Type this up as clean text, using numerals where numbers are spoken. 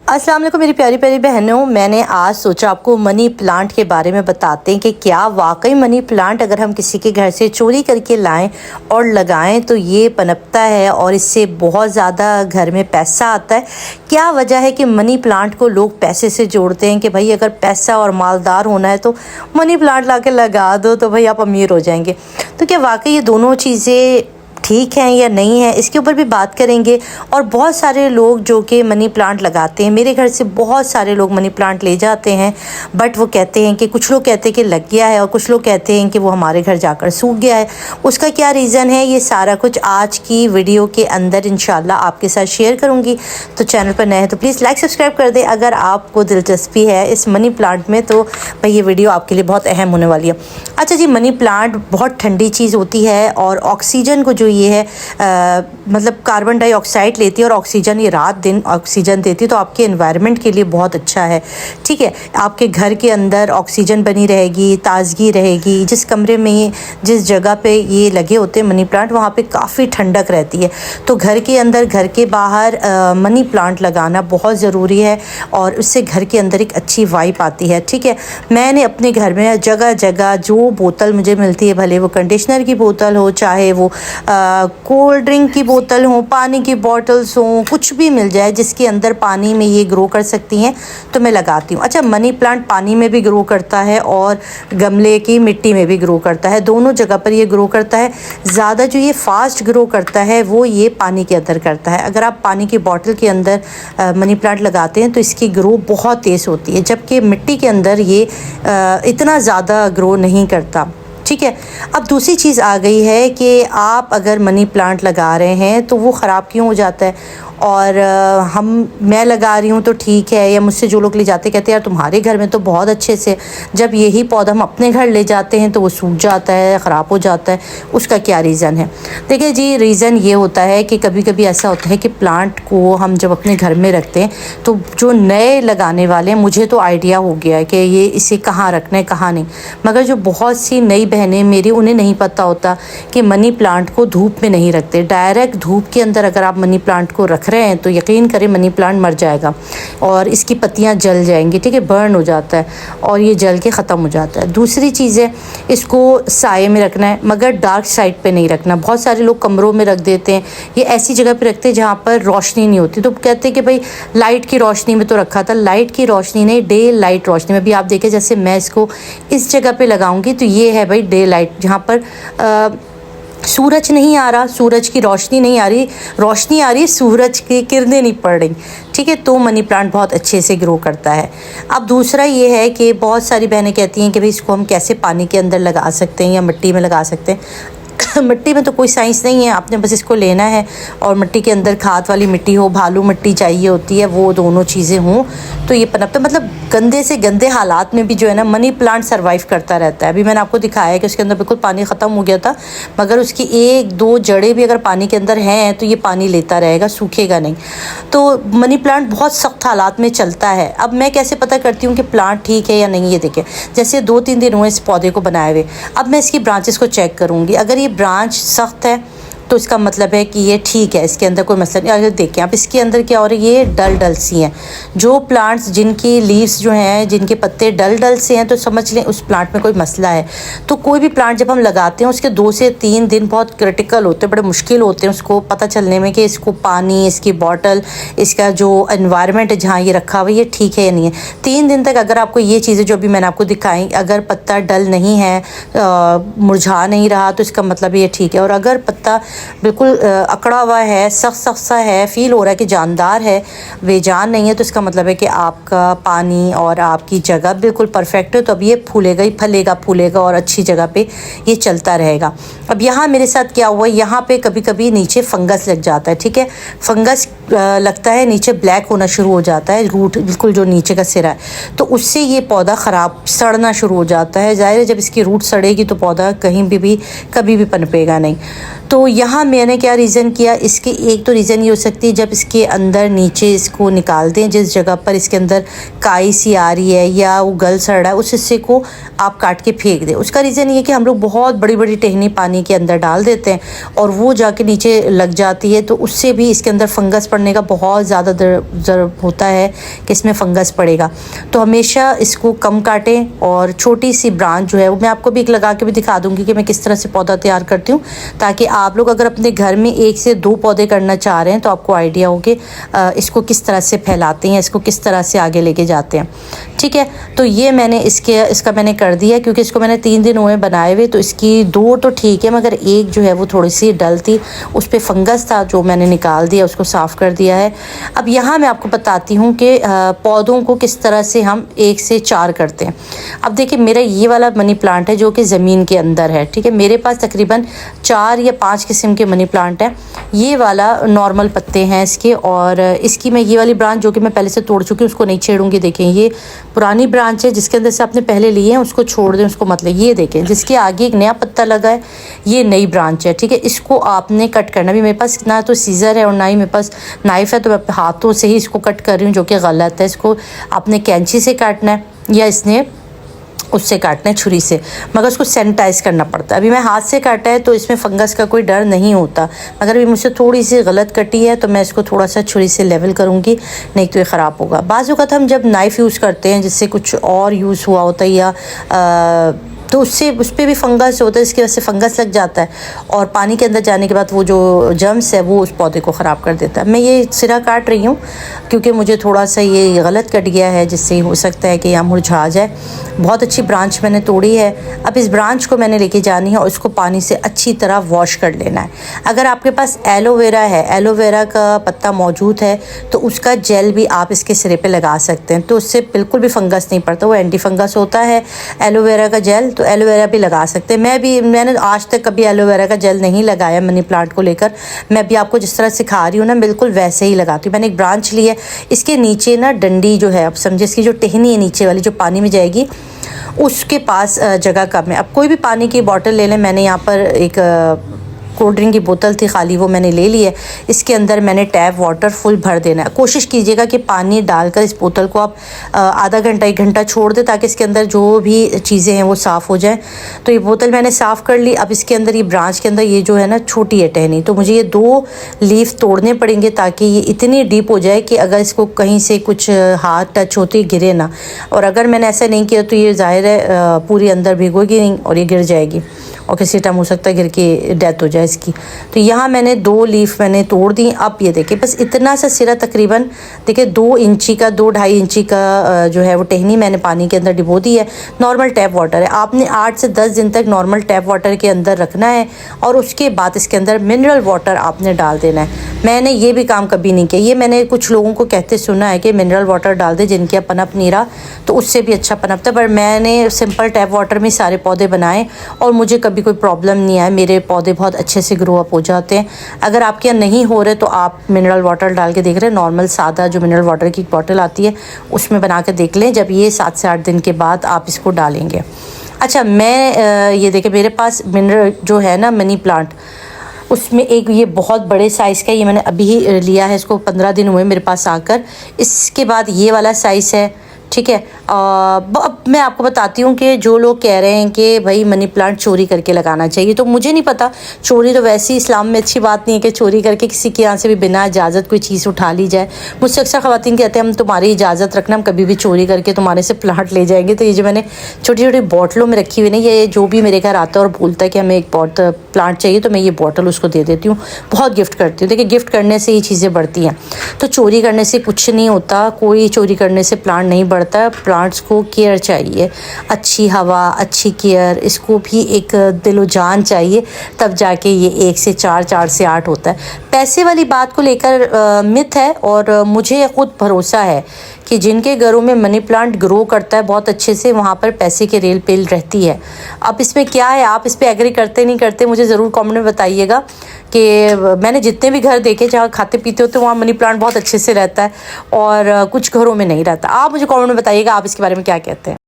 अस्सलाम वालेकुम मेरी प्यारी प्यारी बहनों, मैंने आज सोचा आपको मनी प्लांट के बारे में बताते हैं कि क्या वाकई मनी प्लांट अगर हम किसी के घर से चोरी करके लाएं और लगाएं तो ये पनपता है और इससे बहुत ज़्यादा घर में पैसा आता है। क्या वजह है कि मनी प्लांट को लोग पैसे से जोड़ते हैं कि भाई अगर पैसा और मालदार होना है तो मनी प्लांट ला के लगा दो तो भाई आप अमीर हो जाएंगे। तो क्या वाकई ये दोनों चीज़ें ठीक हैं या नहीं है, इसके ऊपर भी बात करेंगे। और बहुत सारे लोग जो कि मनी प्लांट लगाते हैं, मेरे घर से बहुत सारे लोग मनी प्लांट ले जाते हैं, बट वो कहते हैं कि कुछ लोग कहते हैं कि लग गया है और कुछ लोग कहते हैं कि वो हमारे घर जाकर सूख गया है। उसका क्या रीज़न है, ये सारा कुछ आज की वीडियो के अंदर इंशाल्लाह आपके साथ शेयर करूँगी। तो चैनल पर नए हैं तो प्लीज़ लाइक सब्सक्राइब कर दें। अगर आपको दिलचस्पी है इस मनी प्लांट में तो भाई ये वीडियो आपके लिए बहुत अहम होने वाली है। अच्छा जी, मनी प्लांट बहुत ठंडी चीज़ होती है और ऑक्सीजन को जो ये है मतलब कार्बन डाइऑक्साइड लेती है और ऑक्सीजन, ये रात दिन ऑक्सीजन देती है, तो आपके एनवायरनमेंट के लिए बहुत अच्छा है। ठीक है, आपके घर के अंदर ऑक्सीजन बनी रहेगी, ताजगी रहेगी। जिस कमरे में जिस जगह पे ये लगे होते हैं मनी प्लांट, वहाँ पे काफ़ी ठंडक रहती है। तो घर के अंदर घर के बाहर मनी प्लांट लगाना बहुत ज़रूरी है और उससे घर के अंदर एक अच्छी वाइब आती है। ठीक है, मैंने अपने घर में जगह जगह जो बोतल मुझे मिलती है, भले वो कंडीशनर की बोतल हो, चाहे वो कोल्ड ड्रिंक की बोतल हो, पानी की बॉटल्स हों, कुछ भी मिल जाए जिसके अंदर पानी में ये ग्रो कर सकती हैं तो मैं लगाती हूँ। अच्छा, मनी प्लांट पानी में भी ग्रो करता है और गमले की मिट्टी में भी ग्रो करता है, दोनों जगह पर ये ग्रो करता है। ज़्यादा जो ये फास्ट ग्रो करता है वो ये पानी के अंदर करता है। अगर आप पानी की बॉटल के अंदर मनी प्लांट लगाते हैं तो इसकी ग्रो बहुत तेज़ होती है, जबकि मिट्टी के अंदर ये इतना ज़्यादा ग्रो नहीं करता। ठीक है, अब दूसरी चीज़ आ गई है कि आप अगर मनी प्लांट लगा रहे हैं तो वो ख़राब क्यों हो जाता है। और मैं लगा रही हूँ तो ठीक है, या मुझसे जो लोग ले जाते कहते हैं यार तुम्हारे घर में तो बहुत अच्छे से, जब यही पौधा हम अपने घर ले जाते हैं तो वो सूख जाता है, ख़राब हो जाता है। उसका क्या रीज़न है? देखिए जी, रीज़न ये होता है कि कभी कभी ऐसा होता है कि प्लांट को हम जब अपने घर में रखते हैं तो जो नए लगाने वाले हैं, मुझे तो आइडिया हो गया है कि ये इसे कहाँ रखना है कहाँ नहीं, मगर जो बहुत सी नई बहनें मेरी, उन्हें नहीं पता होता कि मनी प्लांट को धूप में नहीं रखते। डायरेक्ट धूप के अंदर अगर आप मनी प्लांट को रख रहे हैं तो यकीन करें मनी प्लांट मर जाएगा और इसकी पत्तियां जल जाएंगी। ठीक है, बर्न हो जाता है और ये जल के ख़त्म हो जाता है। दूसरी चीज़ है, इसको साए में रखना है मगर डार्क साइड पे नहीं रखना। बहुत सारे लोग कमरों में रख देते हैं, ये ऐसी जगह पे रखते हैं जहाँ पर रोशनी नहीं होती, तो कहते हैं कि भाई लाइट की रोशनी में तो रखा था। लाइट की रोशनी नहीं, डे लाइट रोशनी में भी आप देखें, जैसे मैं इसको इस जगह पे लगाऊंगी तो ये है भाई डे लाइट, जहाँ पर सूरज नहीं आ रहा, सूरज की रोशनी नहीं आ रही, रोशनी आ रही है, सूरज की किरणें नहीं पड़ रही। ठीक है, तो मनी प्लांट बहुत अच्छे से ग्रो करता है। अब दूसरा ये है कि बहुत सारी बहनें कहती हैं कि भाई इसको हम कैसे पानी के अंदर लगा सकते हैं या मिट्टी में लगा सकते हैं। मिट्टी में तो कोई साइंस नहीं है, आपने बस इसको लेना है और मिट्टी के अंदर खाद वाली मिट्टी हो, भालू मिट्टी चाहिए होती है, वो दोनों चीज़ें हों तो ये पनपता। मतलब गंदे से गंदे हालात में भी जो है ना मनी प्लांट सर्वाइव करता रहता है। अभी मैंने आपको दिखाया है कि उसके अंदर बिल्कुल पानी ख़त्म हो गया था, मगर उसकी एक दो जड़ें भी अगर पानी के अंदर हैं तो ये पानी लेता रहेगा, सूखेगा नहीं। तो मनी प्लांट बहुत सख्त हालात में चलता है। अब मैं कैसे पता करती हूँ कि प्लांट ठीक है या नहीं, ये देखें, जैसे 2-3 दिन हुए इस पौधे को बनाए हुए, अब मैं इसकी ब्रांचेस को चेक करूँगी। अगर ये ब्रांच सख्त है तो इसका मतलब है कि ये ठीक है, इसके अंदर कोई मसला नहीं। अगर देखें आप इसके अंदर क्या हो रहा है, ये डल डल सी हैं। जो प्लांट्स जिनकी लीव्स जो हैं, जिनके पत्ते डल डल से हैं, तो समझ लें उस प्लांट में कोई मसला है। तो कोई भी प्लांट जब हम लगाते हैं उसके 2 से 3 दिन बहुत क्रिटिकल होते हैं, बड़े मुश्किल होते हैं उसको पता चलने में कि इसको पानी, इसकी बॉटल, इसका जो एनवायरनमेंट है जहाँ ये रखा हुआ, ये ठीक है या नहीं है। 3 दिन तक अगर आपको ये चीज़ें जो अभी मैंने आपको दिखाई, अगर पत्ता डल नहीं है, मुरझा नहीं रहा, तो इसका मतलब ये ठीक है। और अगर पत्ता बिल्कुल अकड़ा हुआ है, सख्त सा है, फील हो रहा है कि जानदार है, बेजान नहीं है, तो इसका मतलब है कि आपका पानी और आपकी जगह बिल्कुल परफेक्ट है। तो अब ये फूलेगा ही, फूलेगा और अच्छी जगह पे ये चलता रहेगा। अब यहाँ मेरे साथ क्या हुआ, यहाँ पे कभी कभी नीचे फंगस लग जाता है। ठीक है, फंगस लगता है, नीचे ब्लैक होना शुरू हो जाता है, रूट बिल्कुल जो नीचे का सिरा है, तो उससे ये पौधा ख़राब, सड़ना शुरू हो जाता है। ज़ाहिर है जब इसकी रूट सड़ेगी तो पौधा कहीं भी कभी भी पनपेगा नहीं। तो यहाँ मैंने क्या रीज़न किया, इसके एक तो रीज़न ये हो सकती है जब इसके अंदर नीचे इसको निकाल दें, जिस जगह पर इसके अंदर काई सी आ रही है या वो गल सड़ रहा है, उस हिस्से को आप काट के फेंक दें। उसका रीज़न ये कि हम लोग बहुत बड़ी बड़ी टहनी पानी के अंदर डाल देते हैं और वो जाके नीचे लग जाती है, तो उससे भी इसके अंदर फंगस पड़ पड़ने का बहुत ज़्यादा डर होता है कि इसमें फंगस पड़ेगा। तो हमेशा इसको कम काटें और छोटी सी ब्रांच जो है वो मैं आपको भी एक लगा के भी दिखा दूँगी कि मैं किस तरह से पौधा तैयार करती हूँ, ताकि आप लोग अगर अपने घर में 1 से 2 पौधे करना चाह रहे हैं तो आपको आइडिया हो कि इसको किस तरह से फैलाते हैं, इसको किस तरह से आगे लेके जाते हैं। ठीक है, तो ये मैंने इसका मैंने कर दिया, क्योंकि इसको मैंने 3 दिन हुए बनाए हुए, तो इसकी 2 तो ठीक है, मगर एक जो है वो थोड़ी सी डल थी, उस पर फंगस था जो मैंने निकाल दिया, उसको साफ़ कर दिया है। अब यहाँ मैं आपको बताती हूँ कि पौधों को किस तरह से हम 1 से 4 करते हैं। अब देखिए, मेरा ये वाला मनी प्लांट है जो कि ज़मीन के अंदर है। ठीक है, मेरे पास तकरीबन 4 या 5 किस्म के मनी प्लांट हैं। ये वाला नॉर्मल पत्ते हैं इसके, और इसकी मैं ये वाली ब्रांच जो कि मैं पहले से तोड़ चुकी हूँ उसको नहीं छेड़ूंगी। देखें, ये पुरानी ब्रांच है जिसके अंदर से आपने पहले लिए हैं, उसको छोड़ दें, उसको मतलब ये देखें जिसके आगे एक नया पत्ता लगा है, ये नई ब्रांच है। ठीक है, इसको आपने कट करना भी, मेरे पास ना तो सीज़र है और ना ही मेरे पास नाइफ़ है, तो मैं हाथों से ही इसको कट कर रही हूँ, जो कि गलत है। इसको आपने कैंची से काटना है या इसने उससे काटना है छुरी से, मगर उसको सैनिटाइज़ करना पड़ता है। अभी मैं हाथ से काटा है तो इसमें फंगस का कोई डर नहीं होता, मगर अभी मुझसे थोड़ी सी गलत कटी है तो मैं इसको थोड़ा सा छुरी से लेवल करूँगी, नहीं तो ये ख़राब होगा। बाज़ वक़्त हम जब नाइफ़ यूज़ करते हैं जिससे कुछ और यूज़ हुआ होता है या तो उससे उस पर भी फंगस होता है, इसकी वजह से फंगस लग जाता है और पानी के अंदर जाने के बाद वो जो जर्म्स है वो उस पौधे को ख़राब कर देता है। मैं ये सिरा काट रही हूँ क्योंकि मुझे थोड़ा सा ये गलत कट गया है, जिससे हो सकता है कि यहाँ मुरझा जाए। बहुत अच्छी ब्रांच मैंने तोड़ी है। अब इस ब्रांच को मैंने लेके जानी है और इसको पानी से अच्छी तरह वॉश कर लेना है। अगर आपके पास एलोवेरा है, एलोवेरा का पत्ता मौजूद है, तो उसका जेल भी आप इसके सिरे पे लगा सकते हैं, तो उससे बिल्कुल भी फंगस नहीं पड़ता। वो एंटी फंगस होता है एलोवेरा का जेल, तो एलोवेरा भी लगा सकते हैं। मैंने आज तक कभी एलोवेरा का जेल नहीं लगाया मनी प्लांट को लेकर। मैं भी आपको जिस तरह सिखा रही हूँ ना, बिल्कुल वैसे ही लगाती हूँ। मैंने एक ब्रांच ली है, इसके नीचे ना डंडी जो है, आप समझे, इसकी जो टहनी है नीचे वाली जो पानी में जाएगी, उसके पास जगह कम है। अब कोई भी पानी की बोतल ले लें, मैंने यहाँ पर एक कोल्ड ड्रिंक की बोतल थी खाली, वो मैंने ले ली है। इसके अंदर मैंने टैप वाटर फुल भर देना है। कोशिश कीजिएगा कि पानी डालकर इस बोतल को आप आधा घंटा 1 घंटा छोड़ दें, ताकि इसके अंदर जो भी चीज़ें हैं वो साफ़ हो जाएं। तो ये बोतल मैंने साफ़ कर ली। अब इसके अंदर, ये ब्रांच के अंदर ये जो है ना छोटी है टहनी, तो मुझे ये 2 लीफ तोड़ने पड़ेंगे ताकि ये इतनी डीप हो जाए कि अगर इसको कहीं से कुछ हाथ टच होते गिरे ना। और अगर मैंने ऐसा नहीं किया तो ये ज़ाहिर है पूरी अंदर भिगोगी नहीं और ये गिर जाएगी और किसी टाइम हो सकता है गिर के डेथ हो जाए इसकी। तो यहाँ मैंने 2 लीफ मैंने तोड़ दी। अब ये देखिए, बस इतना सा सिरा, तकरीबन देखिए 2 इंची का, 2-2.5 इंची का जो है वो टहनी मैंने पानी के अंदर डिबो दी है। नॉर्मल टैप वाटर है, आपने 8 से 10 दिन तक नॉर्मल टैप वाटर के अंदर रखना है और उसके बाद इसके अंदर मिनरल वाटर आपने डाल देना है। मैंने ये भी काम कभी नहीं किया। ये मैंने कुछ लोगों को कहते सुना है कि मिनरल वाटर डाल दे जिनके यहाँ पनप नहीं रहा, तो उससे भी अच्छा पनपता है। पर मैंने सिंपल टैप वाटर में सारे पौधे बनाए और मुझे कभी कोई प्रॉब्लम नहीं आया। मेरे पौधे बहुत अच्छे से ग्रो अप हो जाते हैं। अगर आपके यहाँ नहीं हो रहे तो आप मिनरल वाटर डाल के देख रहे हैं, नॉर्मल सादा जो मिनरल वाटर की बॉटल आती है उसमें बना के देख लें। जब ये 7 से 8 दिन के बाद आप इसको डालेंगे। अच्छा, मैं ये देखें, मेरे पास मिनरल जो है ना मनी प्लांट, उसमें एक ये बहुत बड़े साइज़ का, ये मैंने अभी ही लिया है, इसको 15 दिन हुए मेरे पास आकर। इसके बाद ये वाला साइज़ है, ठीक है। अब मैं आपको बताती हूँ कि जो लोग कह रहे हैं कि भाई मनी प्लांट चोरी करके लगाना चाहिए, तो मुझे नहीं पता। चोरी तो वैसे ही इस्लाम में अच्छी बात नहीं है कि चोरी करके किसी के यहाँ से भी बिना इजाज़त कोई चीज़ उठा ली जाए। मुझसे अक्सर ख़वातीन कहते हैं हम तुम्हारी इजाज़त रखना, हम कभी भी चोरी करके तुम्हारे से प्लांट ले जाएंगे। तो ये जो मैंने छोटी छोटी बॉटलों में रखी हुई ना, ये जो भी मेरे घर आता है और बोलता है कि हमें एक प्लांट चाहिए, तो मैं ये बॉटल उसको दे देती हूँ। बहुत गिफ्ट करती हूँ। देखिए, गिफ्ट करने से ये चीज़ें बढ़ती हैं, तो चोरी करने से कुछ नहीं होता। कोई चोरी करने से प्लांट नहीं बढ़ता। प्लांट्स को केयर चाहिए, अच्छी हवा, अच्छी केयर, इसको भी एक दिलो जान चाहिए, तब जाके ये 1 से 4, 4 से 8 होता है। पैसे वाली बात को लेकर मिथ है, और मुझे ख़ुद भरोसा है कि जिनके घरों में मनी प्लांट ग्रो करता है बहुत अच्छे से, वहाँ पर पैसे की रेल पेल रहती है। अब इसमें क्या है, आप इस पर एग्री करते नहीं करते, मुझे ज़रूर कमेंट में बताइएगा। कि मैंने जितने भी घर देखे जहाँ खाते पीते होते वहाँ मनी प्लांट बहुत अच्छे से रहता है और कुछ घरों में नहीं रहता। आप मुझे कमेंट में बताइएगा आप इसके बारे में क्या कहते हैं।